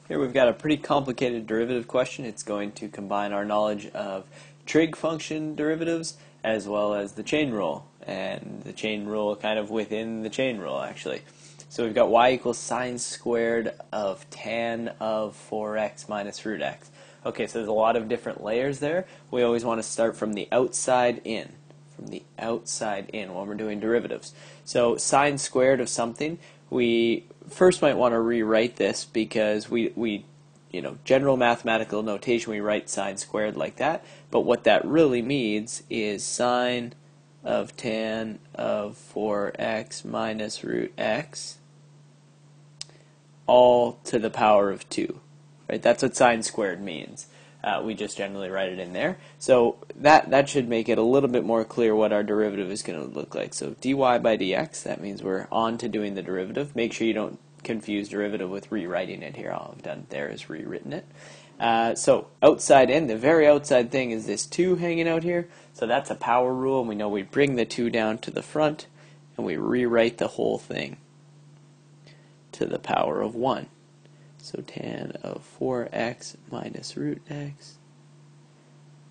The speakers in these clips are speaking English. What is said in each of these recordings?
Here we've got a pretty complicated derivative question. It's going to combine our knowledge of trig function derivatives as well as the chain rule, and the chain rule kind of within the chain rule actually. So we've got y equals sine squared of tan of 4x minus root x. Okay, so there's a lot of different layers there. We always want to start from the outside in. When we're doing derivatives. So sine squared of something, we first might want to rewrite this because we general mathematical notation, we write sine squared like that, but what that really means is sine of tan of 4x minus root x all to the power of 2. Right? That's what sine squared means. We just generally write it in there. So that should make it a little bit more clear what our derivative is going to look like. So dy by dx, that means we're on to doing the derivative. Make sure you don't confuse derivative with rewriting it here. All I've done there is rewritten it. So outside in, the very outside thing is this 2 hanging out here. So that's a power rule, and we know we bring the 2 down to the front, and we rewrite the whole thing to the power of 1. So tan of 4x minus root x,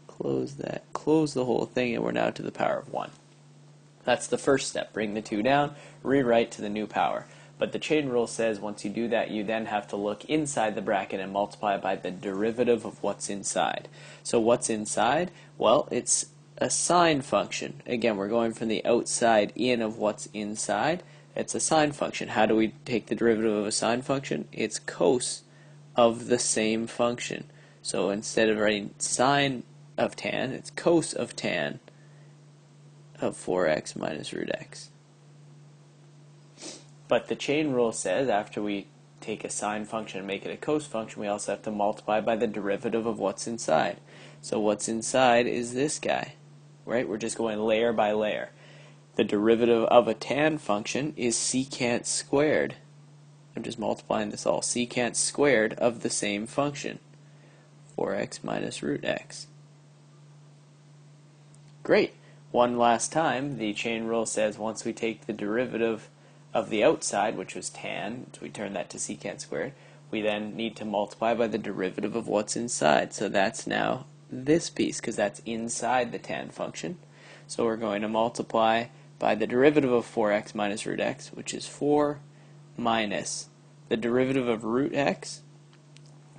close that, close the whole thing, and we're now to the power of 1. That's the first step. Bring the 2 down, rewrite to the new power. But the chain rule says once you do that, you then have to look inside the bracket and multiply by the derivative of what's inside. So what's inside? Well, it's a sine function. Again, we're going from the outside in of what's inside. It's a sine function. How do we take the derivative of a sine function? It's cos of the same function. So instead of writing sine of tan, it's cos of tan of 4x minus root x. But the chain rule says after we take a sine function and make it a cos function, we also have to multiply by the derivative of what's inside. So what's inside is this guy, right? We're just going layer by layer. The derivative of a tan function is secant squared. I'm just multiplying this all. Secant squared of the same function, 4x minus root x. Great. One last time, the chain rule says once we take the derivative of the outside, which was tan, so we turn that to secant squared, we then need to multiply by the derivative of what's inside. So that's now this piece, because that's inside the tan function. So we're going to multiply by the derivative of 4x minus root x, which is 4 minus the derivative of root x.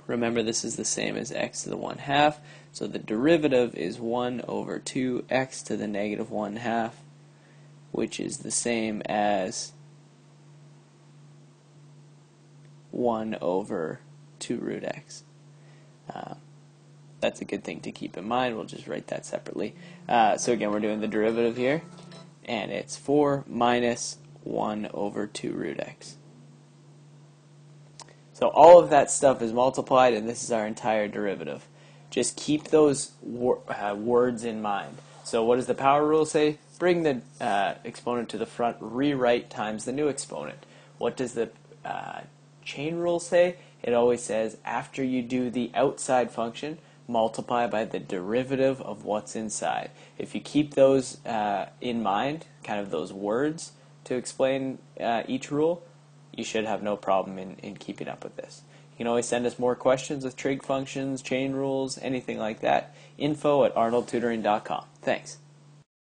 Remember, this is the same as x to the 1/2, so the derivative is 1 over 2x to the negative 1/2, which is the same as 1 over 2 root x. That's a good thing to keep in mind. We'll just write that separately. So again, we're doing the derivative here, and it's 4 minus 1 over 2 root x. So all of that stuff is multiplied, and this is our entire derivative. Just keep those words in mind. So what does the power rule say? Bring the exponent to the front, rewrite times the new exponent. What does the chain rule say? It always says after you do the outside function, multiply by the derivative of what's inside. If you keep those in mind, kind of those words to explain each rule, you should have no problem in keeping up with this. You can always send us more questions with trig functions, chain rules, anything like that. info@arnoldtutoring.com. Thanks.